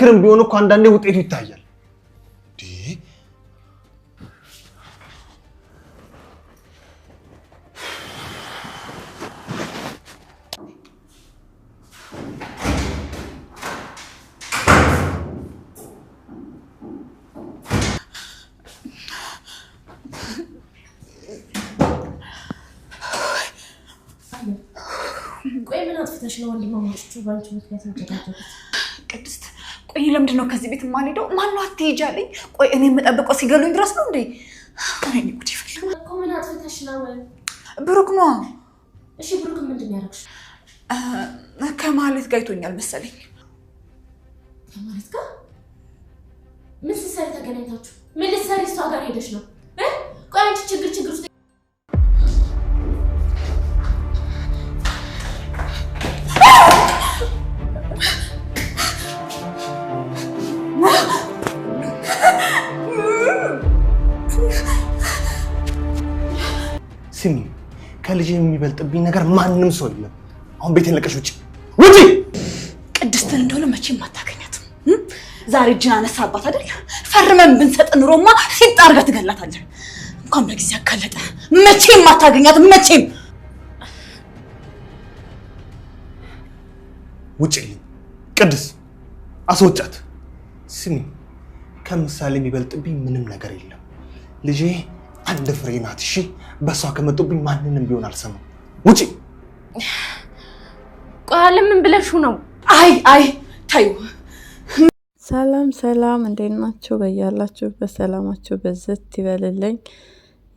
በምክርም ቢሆን እኮ አንዳንዴ ውጤቱ ይታያል። ቆይ ምን አጥፍተሽ ነው ወንድማማቾቹ ባንቺ ምክንያት ተጋጨት? ቅድስት ቆይ ለምንድን ነው ከዚህ ቤት ማልሄደው? ማን ነው አትሄጃለኝ? ቆይ እኔ የምጠብቀው ሲገሉኝ ድረስ ነው እንዴ? ወይኔ ጉድ ይፈላ እኮ ምን አጥፍተሽ ነው? ብሩክ ነው። እሺ ብሩክ ምንድን ያደርግሽ? ከማለት ጋይቶኛል መሰለኝ። ከማለት ጋር ምን ሲሰሪ ተገናኝታችሁ? ምን ልትሰሪ እሷ ጋር ሄደሽ ነው? ቆይ አንቺ ችግር ውስጥ ስሚ ከልጅ የሚበልጥብኝ ነገር ማንንም ሰው የለም። አሁን ቤቴን ለቀሽ ውጪ። ቅድስትን እንደሆነ መቼም አታገኛትም። ዛሬ እጅን አነሳባት አይደል? ፈርመን ብንሰጥ ኑሮማ ሲጣርጋ ትገላታለህ። እንኳን በጊዜ አካለጠ። መቼም አታገኛትም። መቼም ውጪ። ቅድስ አስወጫት። ስሚ ከምሳሌ የሚበልጥብኝ ምንም ነገር የለም። ልጄ አንድ ፍሬ ናት። እሺ በሷ ከመጡብኝ ማንንም ቢሆን አልሰማም። ውጪ። ቆይ ምን ብለሽው ነው? አይ ታዩ። ሰላም እንዴት ናችሁ? በያላችሁ በሰላማችሁ በዘት ይበልልኝ።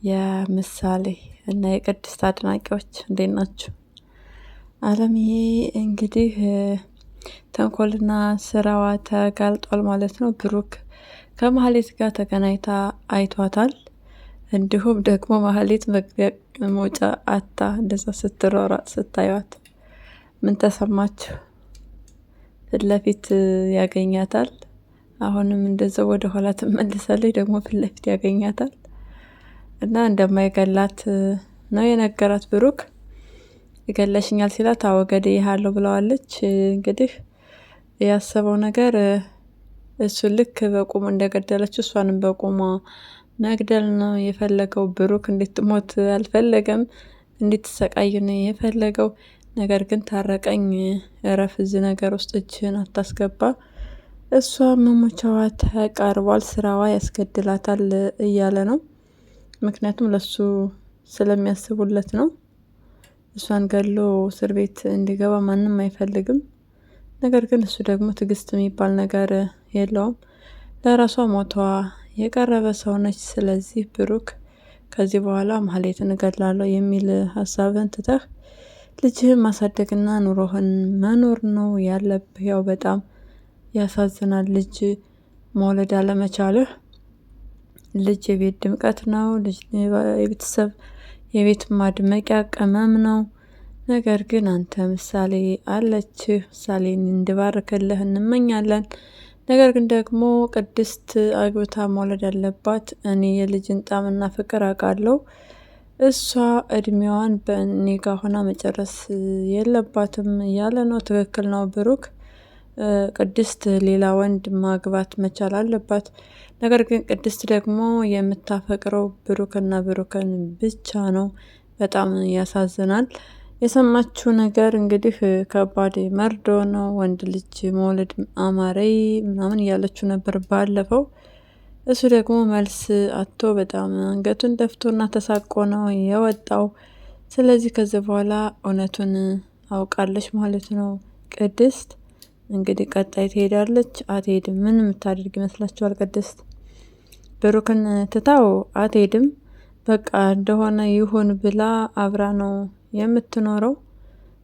የምሳሌ እና የቅድስት አድናቂዎች እንዴት ናችሁ? አለምዬ እንግዲህ ተንኮልና ስራዋ ተጋልጧል ማለት ነው። ብሩክ ከማህሌት ጋር ተገናኝታ አይቷታል። እንዲሁም ደግሞ ማህሌት መግቢያ መውጫ አታ እንደዛ ስትሯሯጥ ስታዩት ምን ተሰማችሁ? ፊት ለፊት ያገኛታል። አሁንም እንደዛው ወደ ኋላ ትመልሳለች፣ ደግሞ ፊት ለፊት ያገኛታል እና እንደማይገላት ነው የነገራት ብሩክ። ይገለሽኛል ሲላት አወገደ ይሃለው ብለዋለች። እንግዲህ ያሰበው ነገር እሱ ልክ በቁም እንደገደለችው እሷንም በቁሟ መግደል ነው የፈለገው። ብሩክ እንድትሞት አልፈለገም፣ እንድትሰቃይ ነው የፈለገው። ነገር ግን ታረቀኝ፣ እረፍ፣ እዚህ ነገር ውስጥ እጅህን አታስገባ፣ እሷ መሞቻዋ ተቃርቧል፣ ስራዋ ያስገድላታል እያለ ነው። ምክንያቱም ለሱ ስለሚያስቡለት ነው። እሷን ገሎ እስር ቤት እንዲገባ ማንም አይፈልግም። ነገር ግን እሱ ደግሞ ትዕግስት የሚባል ነገር የለውም። ለራሷ ሞቷ የቀረበ ሰው ነች። ስለዚህ ብሩክ ከዚህ በኋላ ማህሌትን እገላለሁ የሚል ሀሳብን ትተህ ልጅህን ማሳደግና ኑሮህን መኖር ነው ያለብህ። ያው በጣም ያሳዝናል ልጅ መውለድ አለመቻልህ። ልጅ የቤት ድምቀት ነው። ልጅ የቤተሰብ የቤት ማድመቂያ ቅመም ነው። ነገር ግን አንተ ምሳሌ አለችህ። ምሳሌን እንድባርክልህ እንመኛለን። ነገር ግን ደግሞ ቅድስት አግብታ መውለድ አለባት። እኔ የልጅን ጣምና ፍቅር አውቃለሁ። እሷ እድሜዋን በእኔ ጋር ሆና መጨረስ የለባትም እያለ ነው። ትክክል ነው ብሩክ። ቅድስት ሌላ ወንድ ማግባት መቻል አለባት። ነገር ግን ቅድስት ደግሞ የምታፈቅረው ብሩክና ብሩክን ብቻ ነው። በጣም ያሳዝናል። የሰማችው ነገር እንግዲህ ከባድ መርዶ ነው። ወንድ ልጅ መውለድ አማረይ ምናምን እያለችው ነበር ባለፈው። እሱ ደግሞ መልስ አቶ በጣም አንገቱን ደፍቶና ተሳቆ ነው የወጣው። ስለዚህ ከዚህ በኋላ እውነቱን አውቃለች ማለት ነው ቅድስት። እንግዲህ ቀጣይ ትሄዳለች አትሄድም? ምን የምታደርግ ይመስላችኋል? ቅድስት ብሩክን ትታው አትሄድም። በቃ እንደሆነ ይሁን ብላ አብራ ነው የምትኖረው።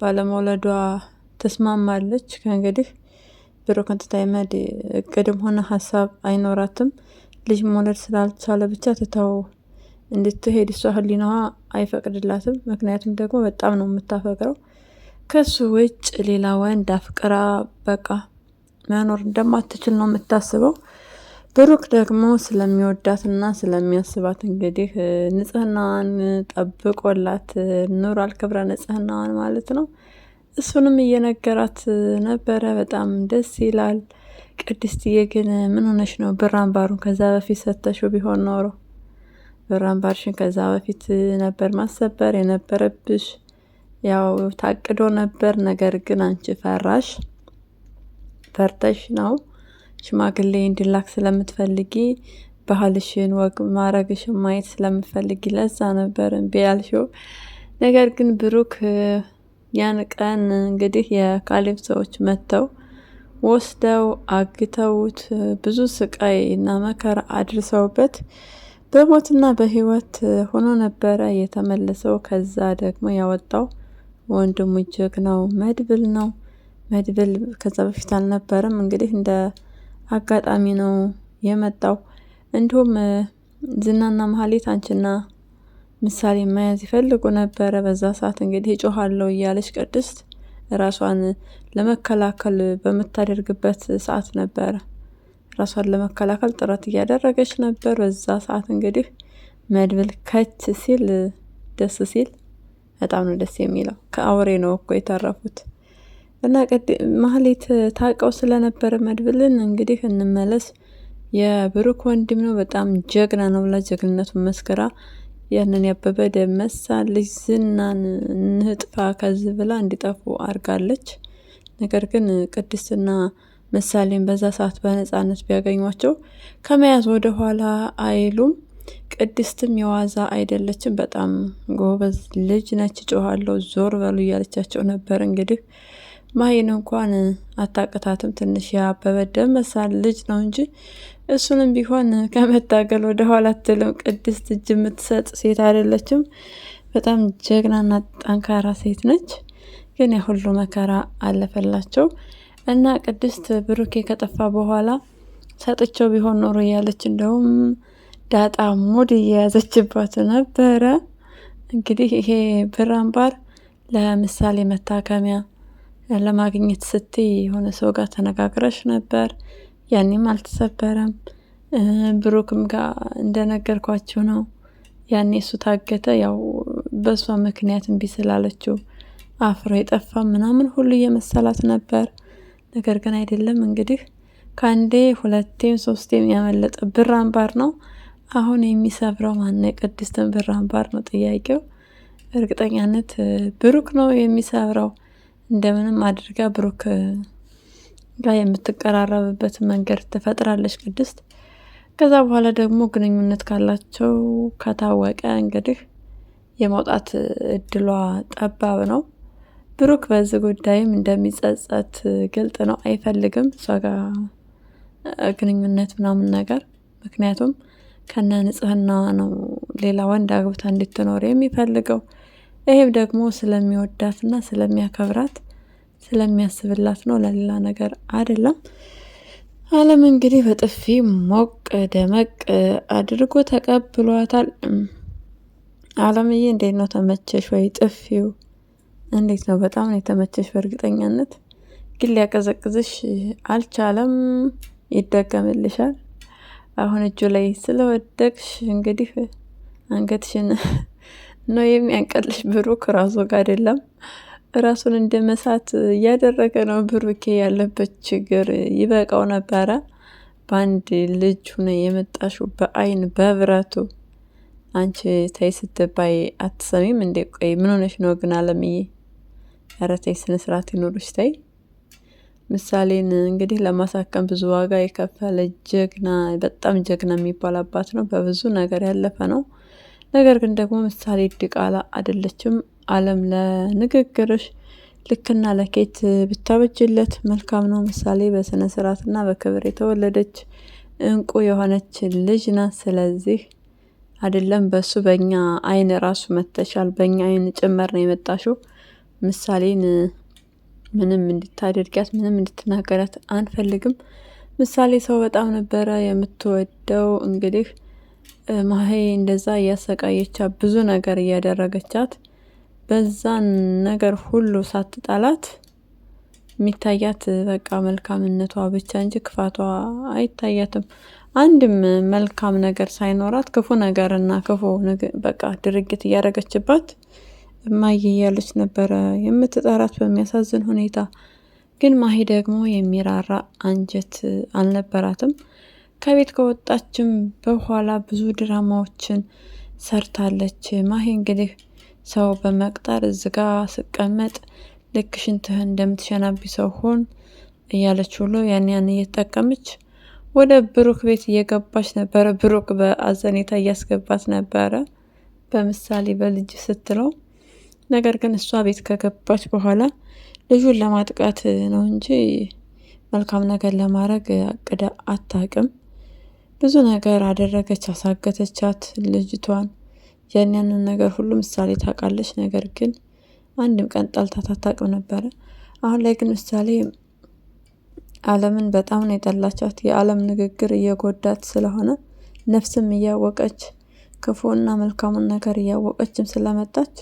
ባለመውለዷ ተስማማለች። ከእንግዲህ ብሩክን ትታ የመሄድ እቅድም ሆነ ሀሳብ አይኖራትም። ልጅ መውለድ ስላልቻለ ብቻ ትታው እንድትሄድ እሷ ህሊናዋ አይፈቅድላትም። ምክንያቱም ደግሞ በጣም ነው የምታፈቅረው። ከሱ ውጭ ሌላ ወንድ አፍቅራ በቃ መኖር እንደማትችል ነው የምታስበው። ብሩክ ደግሞ ስለሚወዳትና ስለሚያስባት እንግዲህ ንጽህናዋን ጠብቆላት ኑሯል። ክብረ ንጽህናዋን ማለት ነው። እሱንም እየነገራት ነበረ። በጣም ደስ ይላል። ቅድስትዬ ግን ምን ሆነሽ ነው? ብር አምባሩን ከዛ በፊት ሰተሽው ቢሆን ኖሮ ብር አምባርሽን ከዛ በፊት ነበር ማሰበር የነበረብሽ። ያው ታቅዶ ነበር፣ ነገር ግን አንቺ ፈርተሽ ነው ሽማግሌ እንዲላክ ስለምትፈልጊ ባህልሽን ወግ ማረግሽን ማየት ስለምትፈልጊ ለዛ ነበር እምቢ ያልሽው። ነገር ግን ብሩክ ያን ቀን እንግዲህ የካሌብ ሰዎች መጥተው ወስደው አግተውት ብዙ ስቃይ እና መከራ አድርሰውበት በሞትና በህይወት ሆኖ ነበረ የተመለሰው። ከዛ ደግሞ ያወጣው ወንድሙ ጀግናው መድብል ነው። መድብል ከዛ በፊት አልነበረም፣ እንግዲህ እንደ አጋጣሚ ነው የመጣው። እንዲሁም ዝናና መሀሌት አንቺና ምሳሌ መያዝ ይፈልጉ ነበረ። በዛ ሰዓት እንግዲህ እጮሃለሁ እያለች ቅድስት ራሷን ለመከላከል በምታደርግበት ሰዓት ነበረ። ራሷን ለመከላከል ጥረት እያደረገች ነበር። በዛ ሰዓት እንግዲህ መድብል ከች ሲል ደስ ሲል በጣም ነው ደስ የሚለው። ከአውሬ ነው እኮ የተረፉት። እና መሀሌት ታውቀው ስለነበረ መድብልን እንግዲህ እንመለስ። የብሩክ ወንድም ነው፣ በጣም ጀግና ነው ብላ ጀግንነቱን መስክራ ያንን ያበበ ደመሳ ልጅ ዝናን እንጥፋ ከዚህ ብላ እንዲጠፉ አርጋለች። ነገር ግን ቅድስትና ምሳሌን በዛ ሰዓት በነፃነት ቢያገኟቸው ከመያዝ ወደ ኋላ አይሉም። ቅድስትም የዋዛ አይደለችም፣ በጣም ጎበዝ ልጅ ነች። ጮሃለሁ ዞር በሉ እያለቻቸው ነበር። እንግዲህ ማሂን እንኳን አታቅታትም፣ ትንሽ ያበበ ደመሳ ልጅ ነው እንጂ እሱንም ቢሆን ከመታገል ወደ ኋላ አትልም። ቅድስት እጅ የምትሰጥ ሴት አይደለችም፣ በጣም ጀግናና ጠንካራ ሴት ነች። ግን የሁሉ መከራ አለፈላቸው እና ቅድስት ብሩኬ ከጠፋ በኋላ ሰጥቸው ቢሆን ኖሮ እያለች እንደውም ዳጣ ሙድ እየያዘችባት ነበረ። እንግዲህ ይሄ ብር አምባር ለምሳሌ መታከሚያ ለማግኘት ስትይ የሆነ ሰው ጋር ተነጋግረሽ ነበር፣ ያኔም አልተሰበረም። ብሩክም ጋር እንደነገርኳችሁ ነው። ያኔ እሱ ታገተ፣ ያው በሷ ምክንያት እምቢ ስላለችው አፍሮ የጠፋ ምናምን ሁሉ እየመሰላት ነበር። ነገር ግን አይደለም። እንግዲህ ከአንዴ ሁለቴም ሶስቴም ያመለጠ ብር አምባር ነው። አሁን የሚሰብረው ማነው? የቅድስትን ብር አምባር ነው ጥያቄው። እርግጠኛነት ብሩክ ነው የሚሰብረው። እንደምንም አድርጋ ብሩክ ጋር የምትቀራረብበት መንገድ ትፈጥራለች ቅድስት። ከዛ በኋላ ደግሞ ግንኙነት ካላቸው ከታወቀ እንግዲህ የመውጣት እድሏ ጠባብ ነው። ብሩክ በዚህ ጉዳይም እንደሚጸጸት ግልጥ ነው። አይፈልግም እሷ ጋር ግንኙነት ምናምን ነገር፣ ምክንያቱም ከነ ንጽህናዋ ነው ሌላ ወንድ አግብታ እንድትኖር የሚፈልገው። ይሄም ደግሞ ስለሚወዳትና ስለሚያከብራት ስለሚያስብላት ነው፣ ለሌላ ነገር አይደለም። አለም እንግዲህ በጥፊ ሞቅ ደመቅ አድርጎ ተቀብሏታል። አለምዬ እንዴት ነው ተመቸሽ ወይ? ጥፊው እንዴት ነው? በጣም ነው የተመቸሽ በእርግጠኛነት። ግን ሊያቀዘቅዝሽ አልቻለም። ይደገምልሻል። አሁን እጁ ላይ ስለወደቅሽ እንግዲህ አንገትሽን ነው የሚያንቀልሽ። ብሩክ ራሱ ጋር አይደለም ራሱን እንደ መሳት እያደረገ ነው። ብሩኬ ያለበት ችግር ይበቃው ነበረ። በአንድ ልጅ ሆነ የመጣሽው በአይን በብረቱ። አንቺ ተይ ስትባይ አትሰሚም እንዴ? ቆይ ምን ሆነሽ ነው ግን አለምዬ? ኧረ ተይ ስነ ስርዓት ይኖርሽ ተይ። ምሳሌን እንግዲህ ለማሳከም ብዙ ዋጋ የከፈለ ጀግና፣ በጣም ጀግና የሚባል አባት ነው። በብዙ ነገር ያለፈ ነው። ነገር ግን ደግሞ ምሳሌ ድቃላ አይደለችም። አለም ለንግግርሽ ልክና ለኬት ብታበጅለት መልካም ነው። ምሳሌ በስነ ስርዓትና በክብር የተወለደች እንቁ የሆነች ልጅ ናት። ስለዚህ አይደለም በሱ በእኛ አይን ራሱ መተሻል፣ በእኛ አይን ጭምር ነው የመጣሽው። ምሳሌን ምንም እንድታደርጊያት ምንም እንድትናገራት አንፈልግም። ምሳሌ ሰው በጣም ነበረ የምትወደው። እንግዲህ ማሄ እንደዛ እያሰቃየቻት ብዙ ነገር እያደረገቻት በዛን ነገር ሁሉ ሳትጣላት የሚታያት በቃ መልካምነቷ ብቻ እንጂ ክፋቷ አይታያትም። አንድም መልካም ነገር ሳይኖራት ክፉ ነገርና ክፉ በቃ ድርጊት እያደረገችባት እማዬ እያለች ነበረ የምትጠራት በሚያሳዝን ሁኔታ። ግን ማሂ ደግሞ የሚራራ አንጀት አልነበራትም። ከቤት ከወጣችም በኋላ ብዙ ድራማዎችን ሰርታለች። ማሂ እንግዲህ ሰው በመቅጠር እዝጋ ስቀመጥ ልክ ሽንትህን እንደምትሸናቢ ሰው ሆን እያለች ሁሉ ያን እየተጠቀመች ወደ ብሩክ ቤት እየገባች ነበረ። ብሩክ በአዘኔታ እያስገባት ነበረ በምሳሌ በልጅ ስትለው። ነገር ግን እሷ ቤት ከገባች በኋላ ልጁን ለማጥቃት ነው እንጂ መልካም ነገር ለማድረግ አቅዳ አታውቅም። ብዙ ነገር አደረገች፣ አሳገተቻት ልጅቷን። ያንን ነገር ሁሉ ምሳሌ ታውቃለች። ነገር ግን አንድም ቀን ጠልታት አታውቅም ነበረ። አሁን ላይ ግን ምሳሌ አለምን በጣም ነው የጠላቻት። የአለም ንግግር እየጎዳት ስለሆነ ነፍስም እያወቀች ክፉና መልካሙን ነገር እያወቀችም ስለመጣች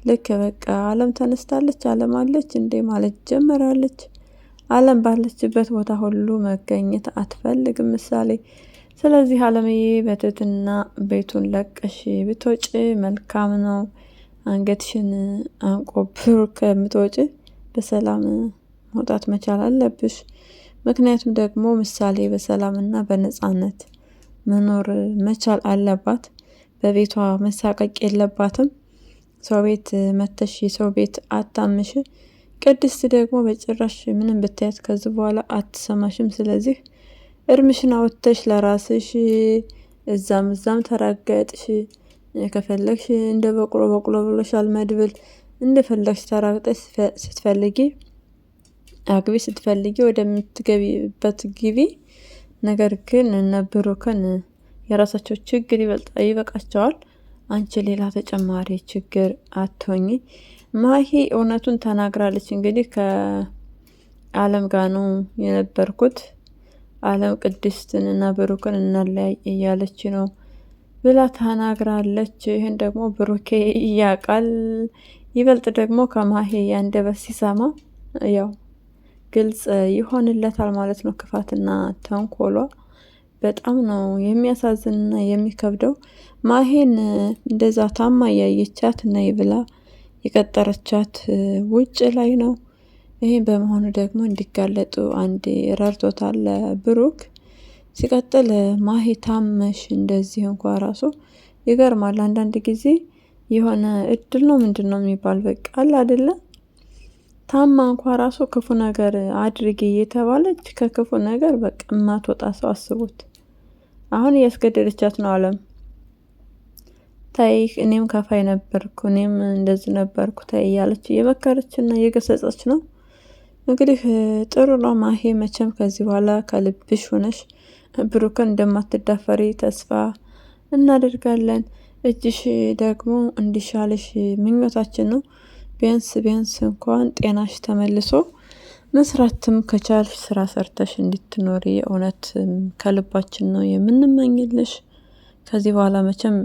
ልክ በቃ አለም ተነስታለች፣ አለም አለች እንዴ ማለት ጀመራለች። አለም ባለችበት ቦታ ሁሉ መገኘት አትፈልግም ምሳሌ። ስለዚህ አለምዬ በትህትና ቤቱን ለቀሽ ብትወጪ መልካም ነው። አንገትሽን አንቆ ብሩክ ከምትወጪ በሰላም መውጣት መቻል አለብሽ። ምክንያቱም ደግሞ ምሳሌ በሰላምና በነፃነት መኖር መቻል አለባት። በቤቷ መሳቀቅ የለባትም። ሰው ቤት መተሽ የሰው ቤት አታምሽ። ቅድስት ደግሞ በጭራሽ ምንም ብታያት ከዚህ በኋላ አትሰማሽም። ስለዚህ እርምሽን አውጥተሽ ለራስሽ እዛም ተራገጥሽ። ከፈለግሽ እንደ በቅሎ ብሎሻል መድብል፣ እንደፈለግሽ ተራግጠሽ ስትፈልጊ አግቢ፣ ስትፈልጊ ወደምትገቢበት ግቢ። ነገር ግን እነ ብሩክን የራሳቸው ችግር ይበቃቸዋል። አንቺ ሌላ ተጨማሪ ችግር አትሆኚ። ማሂ እውነቱን ተናግራለች። እንግዲህ ከአለም ጋር ነው የነበርኩት፣ አለም ቅድስትን እና ብሩክን እናለያይ እያለች ነው ብላ ተናግራለች። ይህን ደግሞ ብሩኬ ያውቃል። ይበልጥ ደግሞ ከማሂ አንደበት ሲሰማ ያው ግልጽ ይሆንለታል ማለት ነው። ክፋትና ተንኮሏ በጣም ነው የሚያሳዝንና የሚከብደው። ማሂን እንደዛ ታማ እያየቻት ነይ ብላ የቀጠረቻት ውጭ ላይ ነው። ይህን በመሆኑ ደግሞ እንዲጋለጡ አንድ ረድቶታል ብሩክ። ሲቀጥል ማሂ ታመሽ እንደዚህ እንኳ ራሱ ይገርማል። አንዳንድ ጊዜ የሆነ እድል ነው ምንድን ነው የሚባል በቃ አለ አይደለ? ታማ እንኳ ራሱ ክፉ ነገር አድርጊ እየተባለች ከክፉ ነገር በቃ የማትወጣ ሰው አስቡት። አሁን እያስገደደቻት ነው አለም። ታይ እኔም ከፋይ ነበርኩ፣ እኔም እንደዚህ ነበርኩ ታይ እያለች እየመከረችና እየገሰጸች ነው። እንግዲህ ጥሩ ነው ማሂ። መቼም ከዚህ በኋላ ከልብሽ ሆነሽ ብሩክን እንደማትዳፈሪ ተስፋ እናደርጋለን። እጅሽ ደግሞ እንዲሻልሽ ምኞታችን ነው። ቢያንስ እንኳን ጤናሽ ተመልሶ መስራትም ከቻልሽ ስራ ሰርተሽ እንድትኖሪ የእውነት ከልባችን ነው የምንመኝልሽ። ከዚህ በኋላ መቼም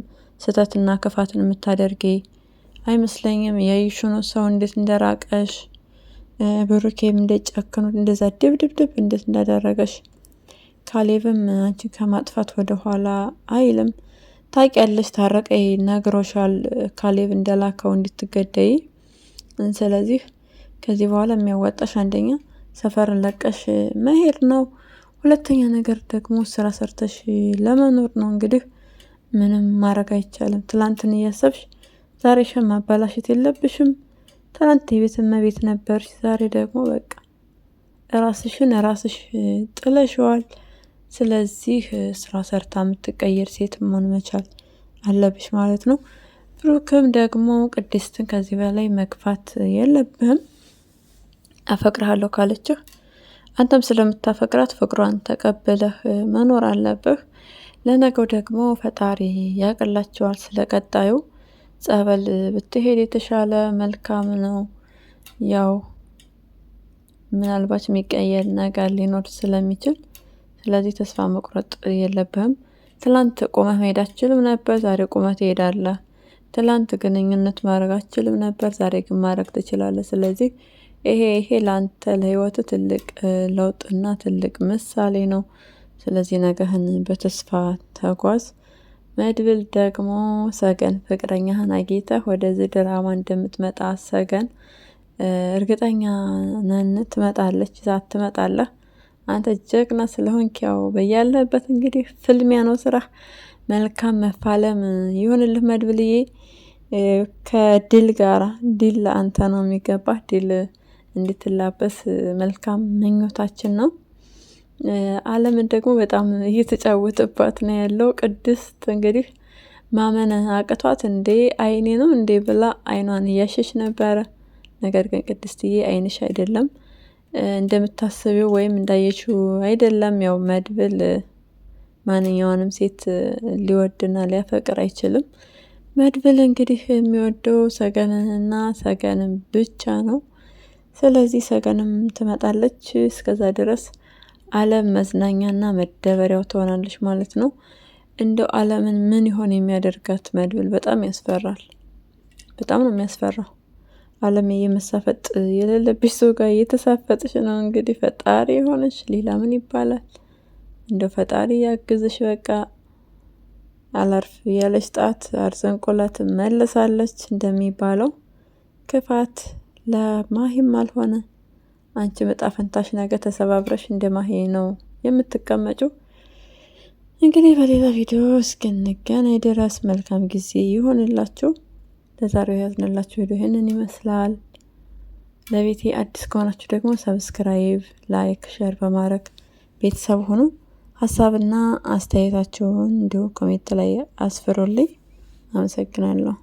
ስህተትና ክፋትን የምታደርጊ አይመስለኝም። ያይሽኑ ሰው እንዴት እንደራቀሽ፣ ብሩኬም እንደጨከኑት እንደዛ ድብድብ እንዴት እንዳደረገሽ፣ ካሌብም አንቺን ከማጥፋት ወደ ኋላ አይልም። ታውቂያለሽ፣ ታረቀይ ነግሮሻል ካሌብ እንደላከው እንድትገደይ። ስለዚህ ከዚህ በኋላ የሚያዋጣሽ አንደኛ ሰፈርን ለቀሽ መሄድ ነው። ሁለተኛ ነገር ደግሞ ስራ ሰርተሽ ለመኖር ነው። እንግዲህ ምንም ማድረግ አይቻልም። ትላንትን እያሰብሽ ዛሬሽን ማበላሸት የለብሽም። ትላንት የቤት እመቤት ነበርሽ፣ ዛሬ ደግሞ በቃ ራስሽ ጥለሽዋል። ስለዚህ ስራ ሰርታ የምትቀየር ሴት መሆን መቻል አለብሽ ማለት ነው። ብሩክም ደግሞ ቅድስትን ከዚህ በላይ መግፋት የለብህም። አፈቅርሃለሁ ካለችህ አንተም ስለምታፈቅራት ፍቅሯን ተቀብለህ መኖር አለብህ። ለነገው ደግሞ ፈጣሪ ያቅላቸዋል። ስለቀጣዩ ጸበል ብትሄድ የተሻለ መልካም ነው። ያው ምናልባት የሚቀየር ነገር ሊኖር ስለሚችል ስለዚህ ተስፋ መቁረጥ የለብህም። ትላንት ቁመህ መሄድ አትችልም ነበር፣ ዛሬ ቁመህ ትሄዳለህ። ትላንት ግንኙነት ማድረግ አትችልም ነበር፣ ዛሬ ግን ማድረግ ትችላለህ። ስለዚህ ይሄ ለአንተ ለህይወት ትልቅ ለውጥና ትልቅ ምሳሌ ነው። ስለዚህ ነገህን በተስፋ ተጓዝ። መድብል ደግሞ ሰገን ፍቅረኛህን አግኝተህ ወደዚህ ድራማ እንደምትመጣ ሰገን እርግጠኛ ነን ትመጣለች፣ ዛት ትመጣለህ። አንተ ጀግና ስለሆንክ ያው በያለበት እንግዲህ ፍልሚያ ነው ስራ። መልካም መፋለም ይሁንልህ መድብልዬ። ከድል ጋራ ድል ለአንተ ነው የሚገባህ። ድል እንድትላበስ መልካም ምኞታችን ነው። አለምን ደግሞ በጣም እየተጫወተባት ነው ያለው። ቅድስት እንግዲህ ማመን አቅቷት እንዴ አይኔ ነው እንዴ ብላ አይኗን እያሸሽ ነበረ። ነገር ግን ቅድስትዬ አይንሽ አይደለም እንደምታስቢው ወይም እንዳየችው አይደለም። ያው መድብል ማንኛውንም ሴት ሊወድና ሊያፈቅር አይችልም። መድብል እንግዲህ የሚወደው ሰገንንና ሰገንን ብቻ ነው። ስለዚህ ሰገንም ትመጣለች። እስከዛ ድረስ አለም መዝናኛና መደበሪያው ትሆናለች ማለት ነው። እንደው አለምን ምን ይሆን የሚያደርጋት? መድብል በጣም ያስፈራል። በጣም ነው የሚያስፈራው። አለም የመሳፈጥ የሌለብሽ ሰው ጋር እየተሳፈጥሽ ነው። እንግዲህ ፈጣሪ የሆነች ሌላ ምን ይባላል? እንደው ፈጣሪ ያግዝሽ። በቃ አላርፍ ያለች ጣት አርዘንቆላት መለሳለች እንደሚባለው። ክፋት ለማሂም አልሆነ። አንቺ መጣፈንታሽ ነገር ተሰባብረሽ እንደ ማሂ ነው የምትቀመጪው። እንግዲህ በሌላ ቪዲዮ እስክንገናኝ ድረስ መልካም ጊዜ ይሆንላችሁ። ለዛሬው ያዝንላችሁ ቪዲዮ ይህንን ይመስላል። ለቤቴ አዲስ ከሆናችሁ ደግሞ ሰብስክራይብ፣ ላይክ፣ ሼር በማድረግ ቤተሰብ ሁኑ። ሀሳብና አስተያየታችሁን እንዲሁ ኮሜንት ላይ አስፍሩልኝ። አመሰግናለሁ።